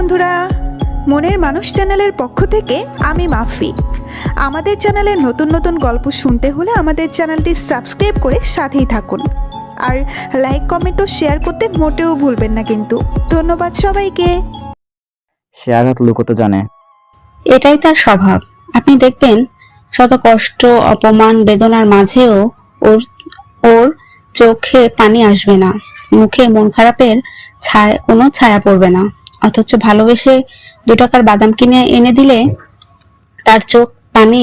বন্ধুরা, মনের মানুষ চ্যানেলের পক্ষ থেকে আমি মাফি। আমাদের চ্যানেলের নতুন নতুন গল্প শুনতে হলে আমাদের চ্যানেলটি সাবস্ক্রাইব করে সাথেই থাকুন। আর লাইক, কমেন্ট ও শেয়ার করতে মোটেও ভুলবেন না কিন্তু। ধন্যবাদ সবাইকে। সে আঘাত লুকোতে জানে। এটাই তার স্বভাব। আপনি দেখবেন শত কষ্ট, অপমান, বেদনার মাঝেও ওর ওর চোখে পানি আসবে না, মুখে মন খারাপের কোনো ছায়া পড়বে না। অথচ ভালোবেসে 2 টাকার বাদাম কিনে এনে দিলে তার চোখ পানি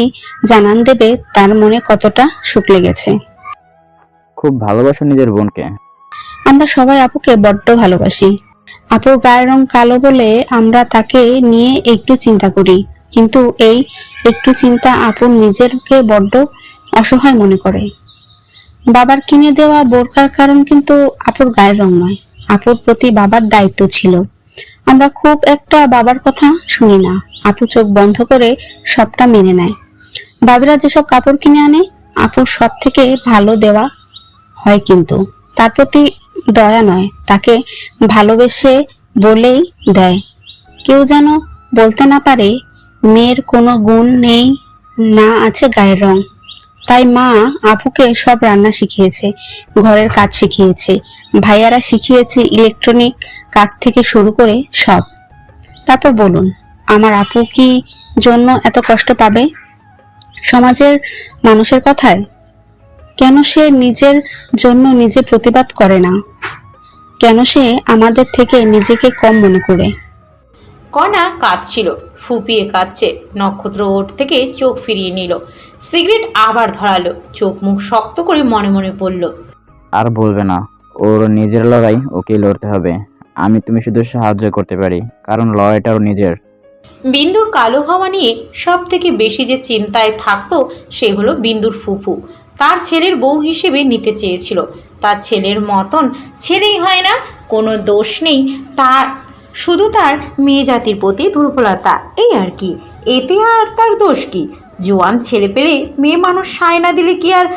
জানান দেবে তার মনে কতটা সুখ লেগেছে। খুব ভালোবাসো নিজের বোনকে। আমরা সবাই আপুকে বড্ড ভালোবাসি। আপুর গায়ের রং কালো বলে আমরা তাকে নিয়ে একটু চিন্তা করি, কিন্তু এই একটু চিন্তা আপুর নিজেরকে বড্ড অসহায় মনে করে। বাবার কিনে দেওয়া বোরকার কারণ কিন্তু আপুর গায়ের রং নয়, আপুর প্রতি বাবার দায়িত্ব ছিল। আমরা খুব একটা বাবার কথা শুনি না। আপু চোখ বন্ধ করে সবটা মেনে নেয়। বাবিরা যেসব কাপড় কিনে আনে আপুর সব থেকে ভালো দেওয়া হয়, কিন্তু তার প্রতি দয়া নয়, তাকে ভালোবেসে বলেই দেয়। কেউ যেন বলতে না পারে মেয়ের কোনো গুণ নেই, না আছে গায়ের রং। তাই মা আপুকে সব রান্না শিখিয়েছে, ঘরের কাজ শিখিয়েছে, ভাইয়ারা শিখিয়েছে ইলেকট্রনিক কাজ থেকে শুরু করে সব। তারপর বলুন, আমার আপু কি জন্য এত কষ্ট পাবে সমাজের মানুষের কথায়? কেন সে নিজের জন্য নিজে প্রতিবাদ করে না? কেন সে আমাদের থেকে নিজেকে কম মনে করে? কণা কাঁদছিল, ফুপিয়ে কাঁদছে। নক্ষত্র ওর থেকে চোখ ফিরিয়ে নিল, সিগারেট আবার ধরালো, চোখ মুখ শক্ত করে মনে মনে পড়ল, আর বলবে না, ওর নিজের লড়াই ওকেই লড়তে হবে। তুমি শুধু সাহায্য করতে পারি, কারণ লড়াইটাও নিজের। বিন্দুর কালো হওয়া নিয়ে সব থেকে বেশি যে চিন্তায় থাকতো সে হলো বিন্দুর ফুফু। তার ছেলের বউ হিসেবে নিতে চেয়েছিল। তার ছেলের মতন ছেলেই হয় না, কোনো দোষ নেই তার, শুধু তার মেয়ে জাতির প্রতি দুর্বলতা, এই আর কি। এতে আর তার দোষ কি? জোয়ান ছেলে পেলে মেয়ে মানুষ সায় না দিলে কি আর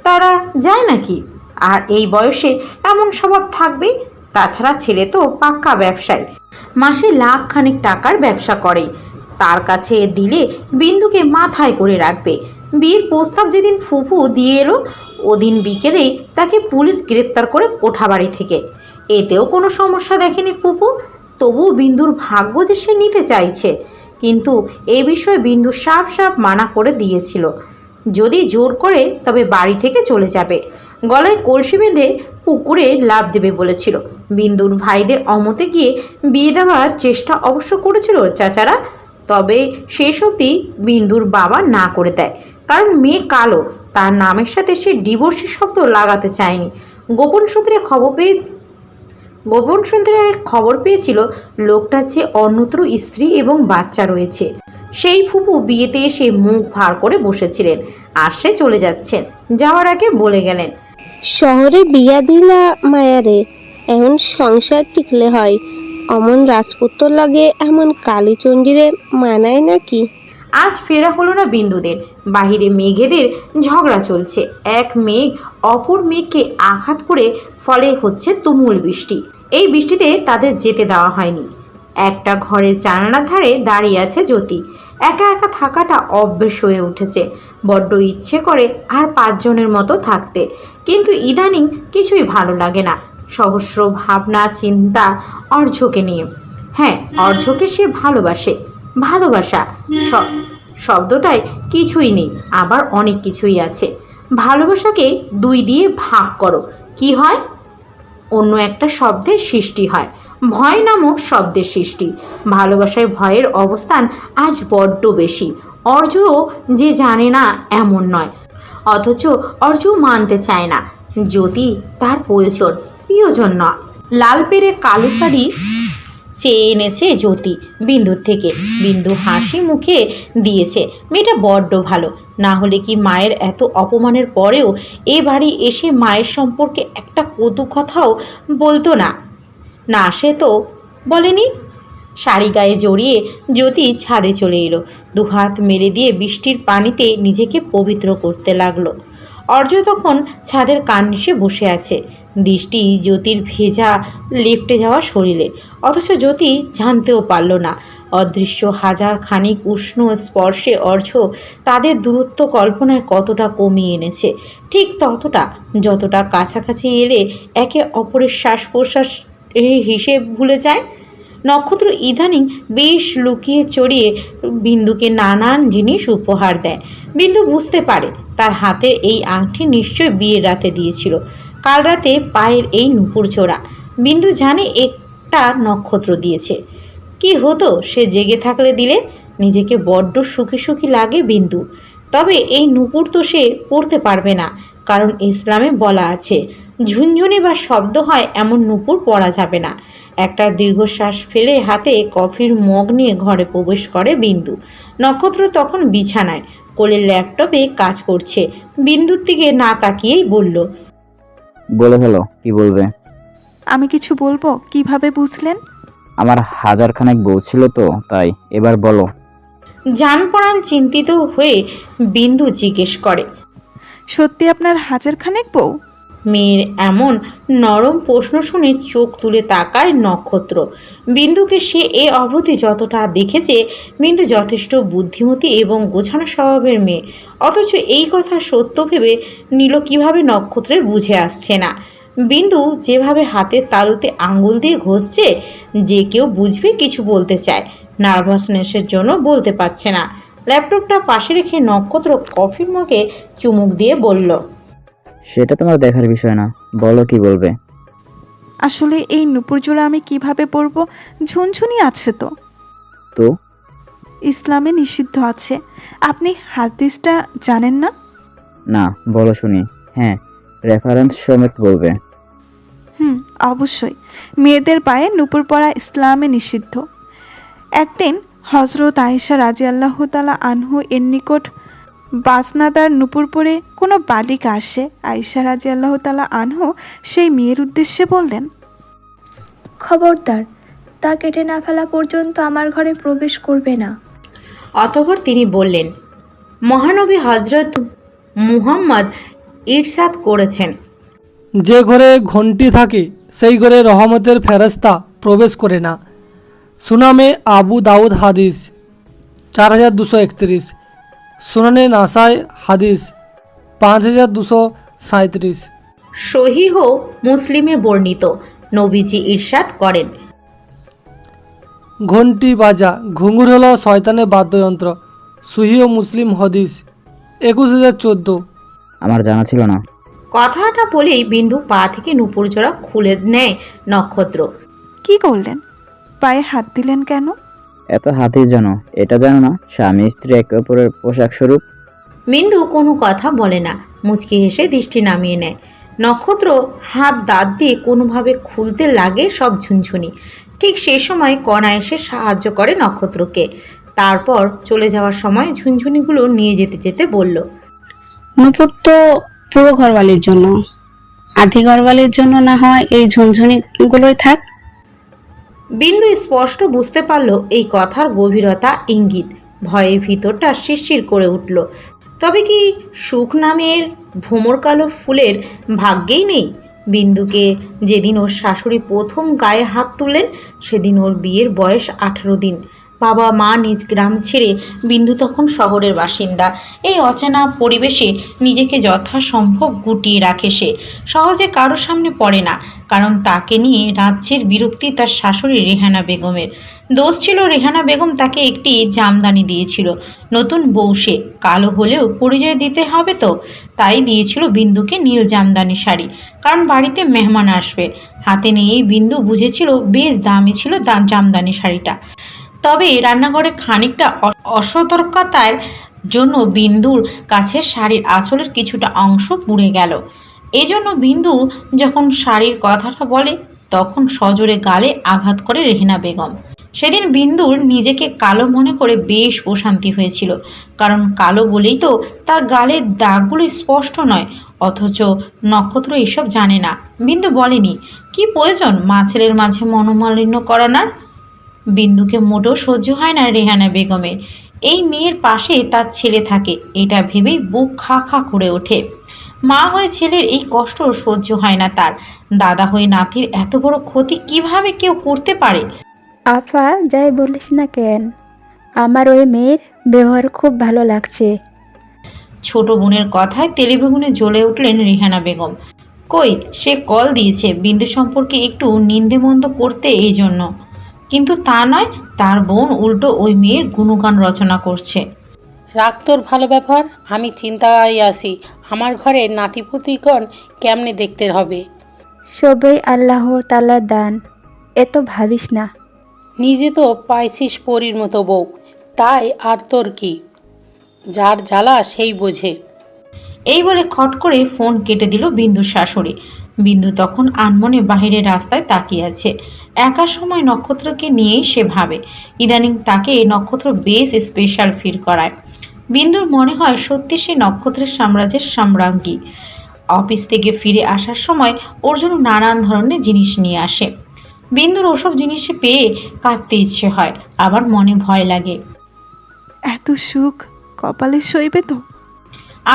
তারা যায় নাকি? আর এই বয়সে এমন স্বভাব থাকবে। তাছাড়া ছেলে তো পাক্কা ব্যবসায়ী, মাসে লাখখানেক টাকার ব্যবসা করে। তার কাছে দিলে বিন্দুকে মাথায় করে রাখবে। বিয়ের প্রস্তাব যেদিন ফুফু দিয়ে এলো ওদিন বিকেলেই তাকে পুলিশ গ্রেপ্তার করে কোঠাবাড়ি থেকে। এতেও কোনো সমস্যা দেখেনি ফুফু। তবুও বিন্দুর ভাগ্য যে সে নিতে চাইছে, কিন্তু এ বিষয়ে বিন্দু সাফ সাফ মানা করে দিয়েছিল। যদি জোর করে তবে বাড়ি থেকে চলে যাবে, গলায় কলসি বেঁধে পুকুরে লাফ দেবে বলেছিল। বিন্দুর ভাইদের অমতে গিয়ে বিয়ে দেওয়ার চেষ্টা অবশ্য করেছিল চাচারা, তবে শেষ অবধি বিন্দুর বাবা না করে দেয়। কারণ মেয়ে কালো, তার নামের সাথে সে ডিভোর্সি শব্দ লাগাতে চায়নি। গোপন সূত্রে খবর পেয়েছিল লোকটার যে অন্যত্র স্ত্রী এবং বাচ্চা রয়েছে। সেই ফুপু বিয়েতে এসে মুখ ভার করে বসেছিলেন, আর সে চলে যাচ্ছেন। যাওয়ার আগে বলে গেলেন, শহরে বিয়া দিলা মায়ারে, এখন সংসার টিকলে হয়। অমন রাজপুত্র লাগে এমন কালীচণ্ডীরে মানায় নাকি? আজ ফেরা হলো না বিন্দুদের। বাহিরে মেঘেদের ঝগড়া চলছে। এক মেঘ অপর মেঘকে আঘাত করে, ফলে হচ্ছে তুমুল বৃষ্টি। এই বৃষ্টিতে তাদের যেতে দেওয়া হয়নি। একটা ঘরের জানালার ধারে দাঁড়িয়ে আছে জ্যোতি। একা একা থাকাটা অভ্যেস হয়ে উঠেছে। বড্ড ইচ্ছে করে আর 5 জনের মতো থাকতে, কিন্তু ইদানিং কিছুই ভালো লাগে না। সহস্র ভাবনা চিন্তা অর্ঘ্যকে নিয়ে। হ্যাঁ, অর্ঘ্যকে সে ভালোবাসে। ভালোবাসা শব্দটায় কিছুই নেই, আবার অনেক কিছুই আছে। ভালোবাসাকে 2 দিয়ে ভাগ করো, কি হয়? অন্য একটা শব্দের সৃষ্টি হয়। ভয় নামক শব্দের সৃষ্টি। ভালোবাসায় ভয়ের অবস্থান আজ বড্ড বেশি। অর্ঘ্যও যে জানে না এমন নয়, অথচ অর্ঘ্য মানতে চায় না। যদি তার প্রিয়জন নয়। লাল পেরে কালো শাড়ি চেয়ে এনেছে জ্যোতি বিন্দুর থেকে। বিন্দু হাসি মুখে দিয়েছে। মেয়েটা বড্ড ভালো, না হলে কি মায়ের এত অপমানের পরেও এ বাড়ি এসে মায়ের সম্পর্কে একটা কটু কথাও বলতো না? না, সে তো বলেনি। শাড়ি গায়ে জড়িয়ে জ্যোতি ছাদে চলে এলো। 2 হাত মেলে দিয়ে বৃষ্টির পানিতে নিজেকে পবিত্র করতে লাগলো। অর্য তখন ছাদের কার্নিশে বসে আছে, দৃষ্টি জ্যোতির ভেজা লেপ্টে যাওয়া শরীরে। অথচ জ্যোতি জানতেও পারল না অদৃশ্য হাজার খানিক উষ্ণ স্পর্শে অর্ঘ্য তাদের দূরত্ব কল্পনায় কতটা কমিয়ে এনেছে, ঠিক ততটা যতটা কাছাকাছি এলে একে অপরের শ্বাস প্রশ্বাস হিসেব ভুলে যায়। নক্ষত্র ইদানিং বেশ লুকিয়ে চড়িয়ে বিন্দুকে নানান জিনিস উপহার দেয়। বিন্দু বুঝতে পারে তার হাতে এই আংটি নিশ্চয় বিয়ের রাতে দিয়েছিল, কাল রাতে পায়ের এই নুপুর জোড়া বিন্দু জানে একটা নক্ষত্র দিয়েছে। কি হতো সে জেগে থাকলে দিলে? নিজেকে বড্ড সুখী সুখী লাগে বিন্দু। তবে এই নুপুর তো সে পড়তে পারবে না, কারণ ইসলামে বলা আছে ঝুনঝুনি বা শব্দ হয় এমন নুপুর পরা যাবে না। একটা দীর্ঘশ্বাস ফেলে হাতে কফির মগ নিয়ে ঘরে প্রবেশ করে বিন্দু। নক্ষত্র তখন বিছানায় কোলের ল্যাপটপে কাজ করছে। বিন্দুর দিকে না তাকিয়েই বলল, বলে ফেলো, কি বলবে? আমি কিছু বলবো? কিভাবে বুঝলেন? আমার হাজারখানেক বউ ছিল তো, তাই। এবার বলো। জানপরাণ চিন্তিত হয়ে বিন্দু জিজ্ঞেস করে, সত্যি আপনার হাজারখানেক বউ? মেয়ের এমন নরম প্রশ্ন শুনে চোখ তুলে তাকায় নক্ষত্র। বিন্দুকে সে এ অবধি যতটা দেখেছে, বিন্দু যথেষ্ট বুদ্ধিমতী এবং গোছানো স্বভাবের মেয়ে। অথচ এই কথা সত্য ভেবে নিল কিভাবে নক্ষত্রের বুঝে আসছে না। বিন্দু যেভাবে হাতের তালুতে আঙ্গুল দিয়ে ঘষছে, যে কেউ বুঝবে কিছু বলতে চায়, নার্ভাসনেসের জন্য বলতে পারছে না। ল্যাপটপটা পাশে রেখে নক্ষত্র কফির মগে চুমুক দিয়ে বলল, সেটা তোমার দেখার বিষয় না, বলো কি বলবে। আসলে এই নুপুর জোড়া আমি কিভাবে পরবো? ঝুনঝুনি আছে তো। তো ইসলামে নিষিদ্ধ আছে। আপনি হাদিসটা জানেন না? না, বলো শুনি। হ্যাঁ, রেফারেন্স সমেত বলবে। অবশ্যই। মেয়েদের পায়ে নুপুর পরা ইসলামে নিষিদ্ধ। একদিন হজরত আয়েশা রাদিয়াল্লাহু তাআলা আনহু এর নিকট বাসনাদার নুপুর পরে কোনো বালিকা আসে। আয়েশা রাদিয়াল্লাহু তাআলা আনহু সেই মেয়ের উদ্দেশ্যে বললেন, খবরদার, তা কেটে না ফেলা পর্যন্ত আমার ঘরে প্রবেশ করবে না। অতঃপর তিনি বললেন, মহানবী হজরত মুহাম্মদ ইরশাদ করেছেন, যে ঘরে ঘণ্টি থাকে সেই ঘরে রহমতের ফেরেশতা প্রবেশ করে না। সুনামে আবু দাউদ হাদিস 4231, সুনানে নাসাই হাদিস 5237। সহিহ মুসলিমে বর্ণিত, নবীজি ইরশাদ করেন, ঘণ্টি বাজা, ঘুঙুর হলো শয়তানের বাদ্যযন্ত্র। সহিহ মুসলিম হাদিস 21014। আমার জানা ছিল না। কথাটা বলেই বিন্দু পা থেকে নুপুর জোড়া খুলে নেয় নক্ষত্র। কি করলেন? পায়ে হাত দিলেন কেন? এত হাতেই জানো, এটা জানো না স্বামী স্ত্রী একে অপরের পোশাক স্বরূপ? বিন্দু কোনো কথা বলে না, মুচকি হেসে দৃষ্টি নামিয়ে নেয়। নক্ষত্র হাত দাঁত দিয়ে কোনোভাবে খুলতে লাগে সব ঝুনঝুনি। ঠিক সেই সময় কণা এসে সাহায্য করে নক্ষত্রকে। তারপর চলে যাওয়ার সময় ঝুনঝুনিগুলো নিয়ে যেতে যেতে বলল, নুপুর তো পুরো ঘরবালির জন্য, আধি ঘরবালির জন্য না হয় এই ঝুনঝুনি গুলোই থাক। বিন্দু স্পষ্ট বুঝতে পারল এই কথার গভীরতা ইঙ্গিত। ভয়ে ভিতরটা শিরশির করে উঠল। তবে কি সুখ নামের ভ্রমর কালো ফুলের ভাগ্যেই নেই? বিন্দুকে যেদিন ওর শাশুড়ি প্রথম গায়ে হাত তুললেন, সেদিন ওর বিয়ের বয়স 18 দিন। বাবা মা নিজ গ্রাম ছেড়ে বিন্দু তখন শহরের বাসিন্দা। এই অচেনা পরিবেশে নিজেকে যথাসম্ভব গুটিয়ে রাখে সে। সহজে কারো সামনে পড়ে না, কারণ তাকে নিয়ে রাজ্যের বিরক্তি তার শাশুড়ি রেহানা বেগমের। দোষ ছিল রেহানা বেগম তাকে একটি জামদানি দিয়েছিল। নতুন বউ সে, কালো হলেও পরিচয় দিতে হবে তো, তাই দিয়েছিল বিন্দুকে নীল জামদানি শাড়ি, কারণ বাড়িতে মেহমান আসবে। হাতে নিয়েই বিন্দু বুঝেছিল বেশ দামি ছিল জামদানি শাড়িটা। তবে রান্নাঘরে খানিকটা অসতর্কতার জন্য বিন্দুর কাছে শাড়ির আঁচলের কিছুটা অংশ পুড়ে গেল। এজন্য বিন্দু যখন শাড়ির কথাটা বলে, তখন সজোরে গালে আঘাত করে রেহেনা বেগম। সেদিন বিন্দুর নিজেকে কালো মনে করে বেশ অশান্তি হয়েছিল, কারণ কালো বলেই তো তার গালের দাগগুলো স্পষ্ট নয়। অথচ নক্ষত্র এসব জানে না। বিন্দু বলেনি, কি প্রয়োজন মা ছেলের মাঝে মনোমালিন্য করানোর। বিন্দুকে মোটেও সহ্য হয় না রেহানা বেগমের। এই মেয়ের পাশে তার ছেলে থাকে, এটা ভেবেই বুক খা খা করে ওঠে। মা হয়ে ছেলের এই কষ্ট সহ্য হয় না তার। দাদা হয়ে নাতির এত বড় ক্ষতি কিভাবে কেউ করতে পারে? আফা, যাই বলিস না কেন, আমার ওই মেয়ের ব্যবহার খুব ভালো লাগছে। ছোট বোনের কথায় তেলে বেগুনে জ্বলে উঠলেন রিহানা বেগম। কই, সে কল দিয়েছে বিন্দু সম্পর্কে একটু নিন্দেমন্দ করতে এই জন্য, কিন্তু তা নয়, তার বোন উল্টো ওই মেয়ের গুণগান রচনা করছে। রাগ তোর ভালো ব্যবহার, আমি চিন্তায় আছি আমার ঘরে নাতিপুতিগণ কেমনে দেখতে হবে। সবই আল্লাহ তাআলার দান, এত ভাবিস না। নিজে তো পাইছিস পরীর মতো বউ, তাই আর তোর কি? যার জ্বালা সেই বোঝে। এই বলে খট করে ফোন কেটে দিল বিন্দুর শাশুড়ি। বিন্দু তখন আনমনে বাহিরের রাস্তায় তাকিয়ে আছে। একা সময় নক্ষত্রকে নিয়েই সে ভাবে। ইদানিং তাকে নক্ষত্র বেশ স্পেশাল ফিল করায়। বিন্দুর মনে হয় সত্যি সে নক্ষত্রের সাম্রাজ্যের সাম্রাজ্ঞী। অফিস থেকে ফিরে আসার সময় ওর জন্য নানান ধরনের জিনিস নিয়ে আসে। বিন্দুর ওসব জিনিসে পেয়ে কাঁদতে ইচ্ছে হয়, আবার মনে ভয় লাগে। এত সুখ কপালে সইবে তো?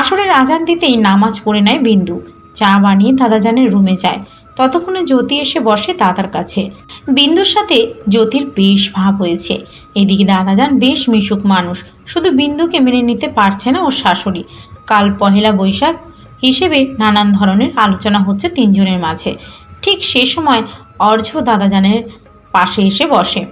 আসরের আজান দিতেই নামাজ পড়ে নেয় বিন্দু। চা বানিয়ে দাদাজানের রুমে যায়। ততক্ষণে জ্যোতি এসে বসে দাদার কাছে। বিন্দুর সাথে জ্যোতির বেশ ভাব হয়েছে। এদিকে দাদাজান বেশ মিশুক মানুষ, শুধু বিন্দুকে মেনে নিতে পারছে না ওর শাশুড়ি। কাল পহেলা বৈশাখ হিসেবে নানান ধরনের আলোচনা হচ্ছে তিনজনের মাঝে। ঠিক সে সময় অর্ঘ্য দাদাজানের পাশে এসে বসে।